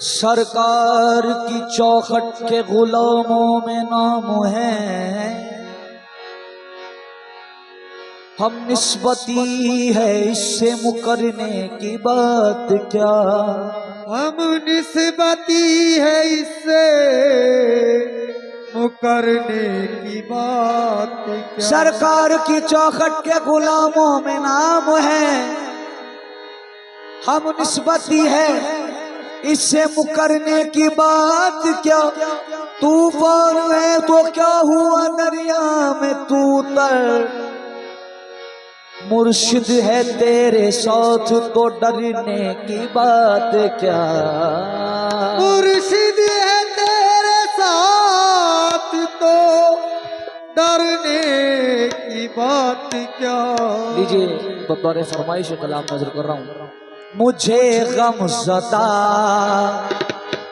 सरकार की चौखट के गुलामों में नाम है, हम निस्बती है इससे मुकरने की बात क्या। हम निस्बती है इससे मुकरने की बात क्या। सरकार की चौखट के गुलामों में नाम है, हम निस्बती है इससे मुकरने की बात क्या। तूफान है तो क्या हुआ दरिया में तू तर, मुर्शिद है तेरे साथ तो डरने की बात क्या। मुर्शिद है तेरे साथ तो डरने की बात क्या। लीजिए बतौर फरमाइश कलाम नजर कर रहा हूँ। मुझे गमज़दा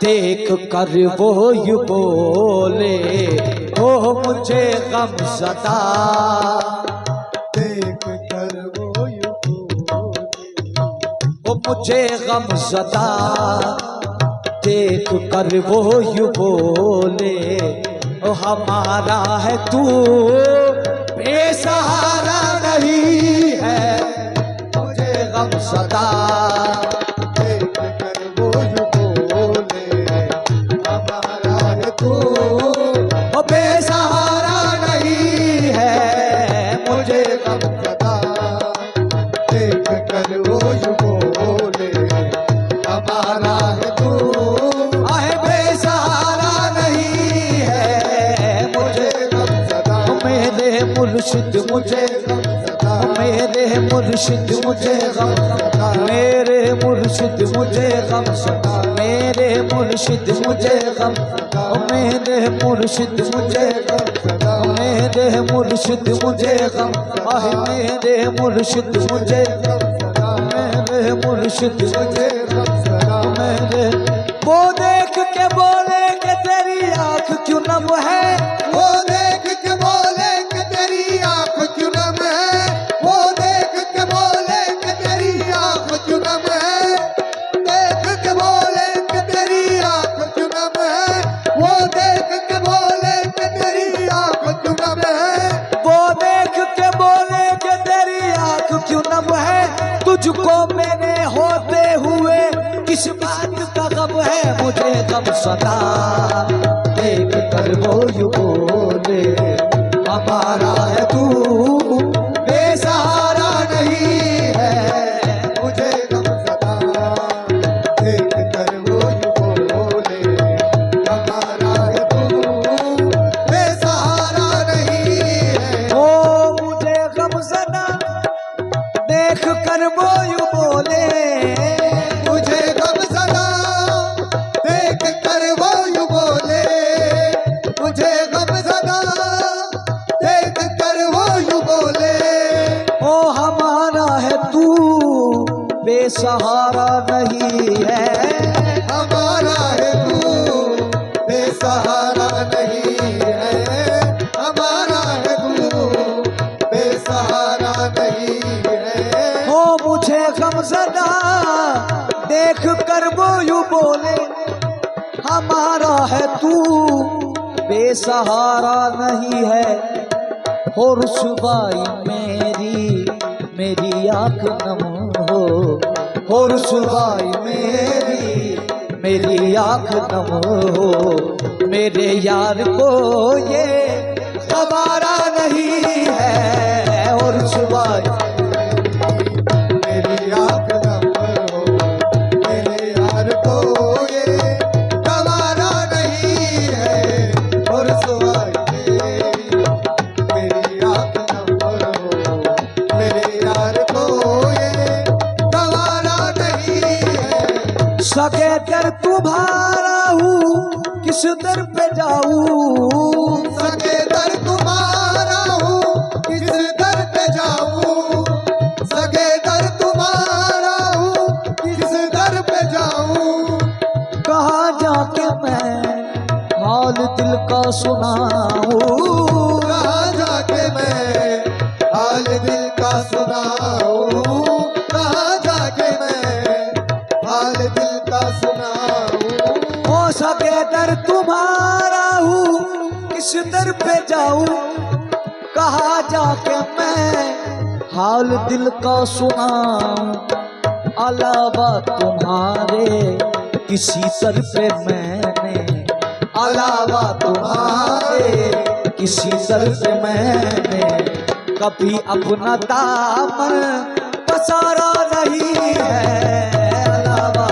देख कर वो यूं बोले, ओ मुझे गमज़दा देख कर वो यूं बोले, ओ मुझे गमज़दा देख कर वो यूं बोले, ओ हमारा है तू बेसहारा नहीं है। मुझे गमज़दा देख कर वो यूं बोले, हमारा है तू ओ बेसहारा नहीं है। मुझे गमज़दा देख कर वो यूं बोले, हमारा है तू आहे बेसहारा नहीं है। मुझे गमज़दा मेरे मुर्शिद मुझे मेरे मुर्शिद मुझे गम, मेरे मुर्शिद मुझे गम, मेरे मुर्शिद मुझे गम, मेरे मुर्शिद मुझे गम, मेरे मुर्शिद मुझे गम, आह मेरे मुर्शिद मुझे गम, मेरे मुर्शिद मुझे गम, मेरे। वो देख के बोले कि तेरी आँख क्यों नम है, वो देख के बोले कि तेरी आँख क्यों नम है, वो देख के बोले कि तेरी आँख क्यों नम है, देख के बोले कि तेरी आँख क्यों नम है, वो देख के बोले कि तेरी आँख क्यों नम है, वो देख के बोले कि तेरी आँख क्यों नम है। तुझको मैंने होते हुए किस बात का गम है। मुझे गमज़दा देख कर वो यूं बोले, हमारा है तू बेसहारा नहीं है। मुझे गमज़दा देख कर वो यूं बोले, हमारा है तू बेसहारा नहीं है। ओ मुझे गमज़दा देख कर वो यूं बोले, मुझे गमज़दा देख कर वो यूं बोले, मुझे गमज़दा देख कर वो यूं बोले, ओ हमारा है तू बेसहारा नहीं है। हमारा है तू बेसहारा नहीं है, हमारा है तू बेसहारा नहीं है। ओ मुझे गमज़दा देख कर वो यूं बोले, हमारा है तू बेसहारा नहीं है। हो रुसवाई मेरी आँख नम हो रुसवाई मेरी आँख नम हो। मेरे यार को ये गवारा नहीं है। हो रुसवाई मेरी आँख नम हो, मेरे यार को ये गवारा नहीं है। और सुहाई मेरी आँख नम हो, मेरे यार को ये सगे दर तुम्हारा हूँ किस दर पे जाऊँ, सगे दर तुम्हारा हूँ किस दर पे जाऊँ, सगे दर तुम्हारा हूँ किस दर पे जाऊँ। कहाँ जाके मैं हाल दिल का सुनाऊँ, कहाँ जाके मैं हाल दिल का सुनाऊँ, कहाँ जाके मैं हाल दिल का सुनाऊँ। हो सके दर तुम्हारा हूँ किस दर पे जाऊँ, कहाँ जाके मैं हाल दिल का सुनाऊँ। अलावा तुम्हारे किसी दर पे मैंने, अलावा तुम्हारे किसी दर पे मैंने कभी अपना दामन पसारा नहीं है। अलावा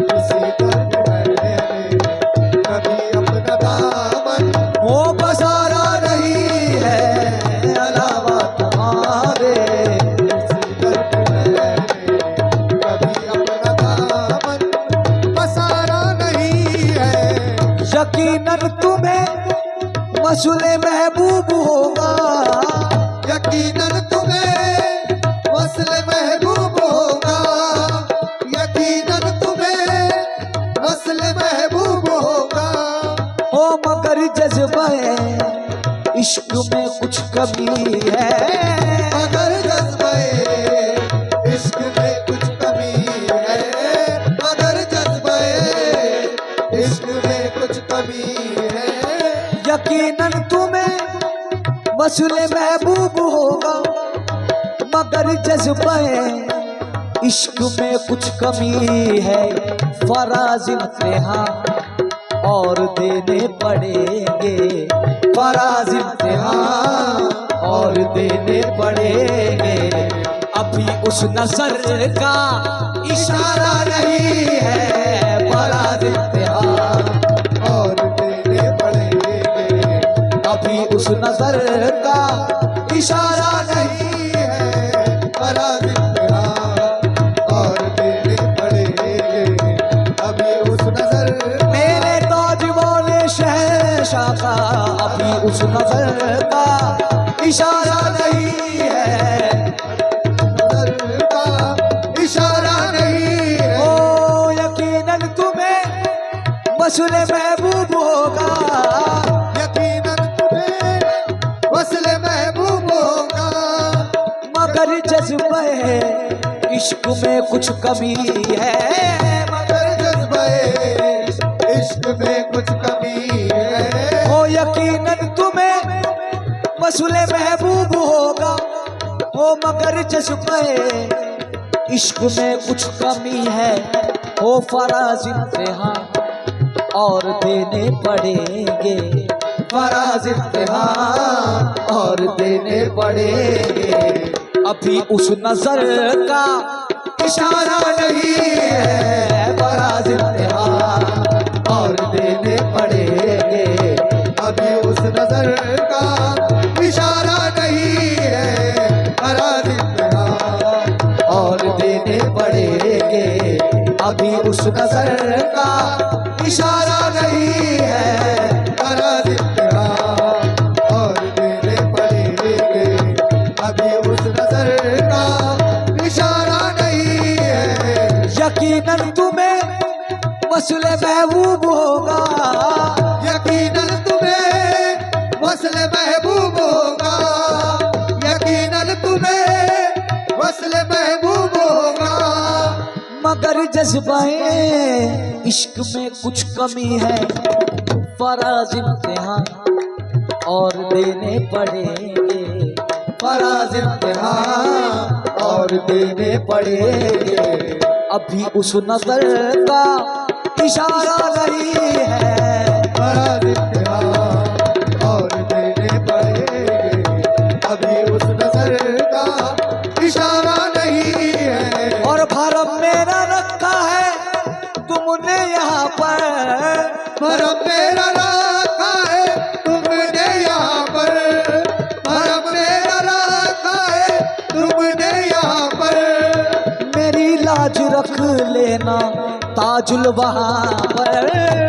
किसी दर पे मैंने कभी अपना दामन वो पसारा नहीं है। अलावा तुम्हारे किसी दर पे मैंने कभी अपना दामन पसारा नहीं है। यकीनन तुम्हें मसूले महबूब होगा, यकीनन तुम्हें वस्ल महबूब होगा, यकीनन तुम्हें वस्ल महबूब होगा। हो मगर जज्बे इश्क में कुछ कमी है, मगर जज्बे इश्क में कुछ कमी है, मगर जज्बे इश्क में कुछ कमी है। यकीनन तुम्हें मसूले महबूब होगा, मगर जज्बे इश्क में कुछ कमी है। फराज इम्तिहान और देने पड़ेंगे, फराज इम्तिहान और देने पड़ेंगे। अभी उस नजर का इशारा नहीं है, फराज इम्तिहान और देने पड़ेंगे। अभी उस नजर का इशारा नहीं है फराज इम्तिहान और देने पड़ेंगे। अभी उस नजर मेरे ताज वाले शहंशाह का अभी उस नजर का इशारा नहीं है, नजर का इशारा नहीं है। ओ यकीनन तुम्हें मसूले महबूब होगा, यकीनन तुम्हें वस्ल महबूब होगा, मगर जज्बे इश्क में कुछ कमी है, मगर जज्बे इश्क में कुछ कमी है। ओ यकीनन तुम्हें मसूले महबूब होगा, ओ मगर जज्बे इश्क में कुछ कमी है। ओ फराज इम्तिहान और देने पड़ेंगे, फराज इम्तिहान और देने पड़ेंगे। अभी उस नजर का इशारा नहीं है, फराज इम्तिहान और देने पड़ेंगे। अभी उस नजर का इशारा नहीं है, फराज इम्तिहान और देने पड़ेंगे। अभी उस नजर का इशारा नहीं है, फराज इम्तिहान और देने पड़ेंगे। अभी उस नजर का इशारा नहीं है। यकीनन तुम्हें मसूले महबूब होगा, यकीनन तुम्हें वस्ल महबूब होगा, यकीनन तुम्हें वस्ल महबूब होगा, मगर जज्बाए इश्क में कुछ कमी है। फराज इम्तिहान और देने पड़ेंगे, फराज इम्तिहान और देने पड़ेंगे। अभी उस नजर का इशारा नहीं है, फराज इम्तिहान और देने पड़ेंगे। अभी उस नजर का इशारा नहीं है। और भरम मेरा रखा है तुमने यहाँ पर, भरम मेरा रखा है तुमने यहाँ पर, भरम मेरा रखा है तुमने यहाँ पर। मेरी लाज रख लेना ताजुल वहाँ पर,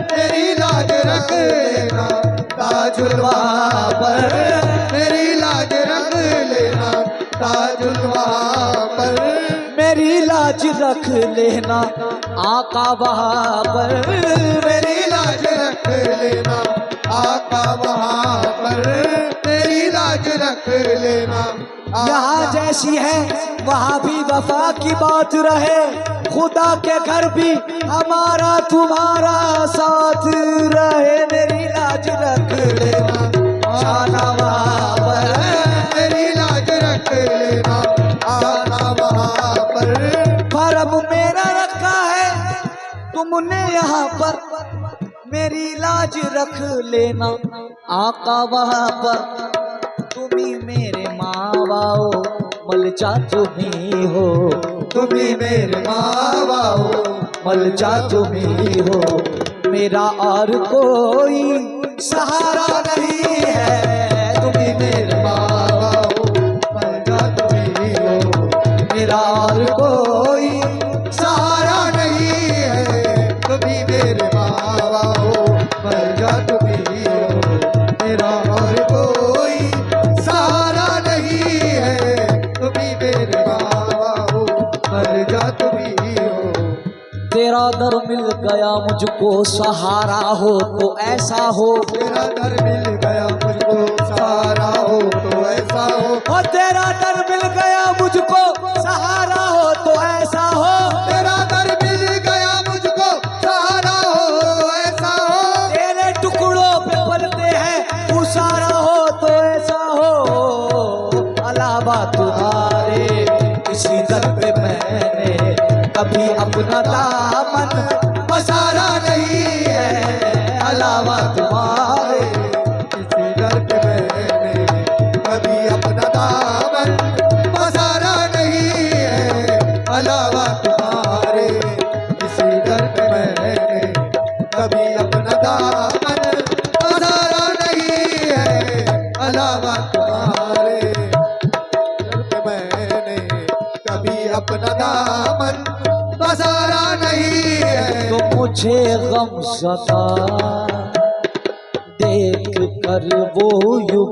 मेरी लाज रख लेना ताजुल वहाँ पर, मेरी लाज रख लेना ताजुल वहाँ पर, मेरी लाज रख लेना आका वहाँ पर, मेरी लाज रख लेना आका वहाँ पर, मेरी लाज रख लेना। यहाँ जैसी है वहाँ भी वफा की बात रहे, खुदा के घर भी हमारा तुम्हारा साथ रहे, मेरी लाज रख लेना शाना वहाँ पर, मेरी लाज रख लेना आका वहाँ पर, फर्म मेरा रखा है तुमने यहाँ पर, मेरी लाज रख लेना आका वहाँ पर, तुम्ही मेरे माँ बाओ मलचा तुम्ही हो, तुम्ही मेरे माँ बाप मलचा तुम्ही हो, मेरा और कोई सहारा नहीं है, तुम्ही मेरे माँ बाप मलजा तुम्ही हो, मेरा और कोई सहारा नहीं है, तुम्ही मेरे माँ बाप मलजा तुम्ही हो, मेरा और कोई सहारा नहीं है, तुम्ही मेरे माँ बाप मलजा तुम्ही हो। तेरा दर मिल गया मुझको सहारा हो तो ऐसा हो, तेरा दर मिल गया मुझको सहारा हो तो ऐसा हो, और तेरा दर मिल गया मुझको सहारा हो तो ऐसा हो, तेरा दर मिल गया मुझको सहारा हो ऐसा हो, तेरे टुकड़ों पे पलते हैं उसारा हो तो ऐसा हो, अलावा तुम्हारे किसी दर पे मैंने कभी अपना दामन पसारा नहीं है, अलावा तुम्हारे किसी दर पे मैंने कभी अपना दामन पसारा नहीं है, अलावा तुम्हारे किसी दर पे मैंने कभी अपना दामन पसारा नहीं है, अलावा तुम्हारे दर पे मैंने कभी अपना दामन पसारा नहीं है। तो मुझे गम सता देख कर वो यूं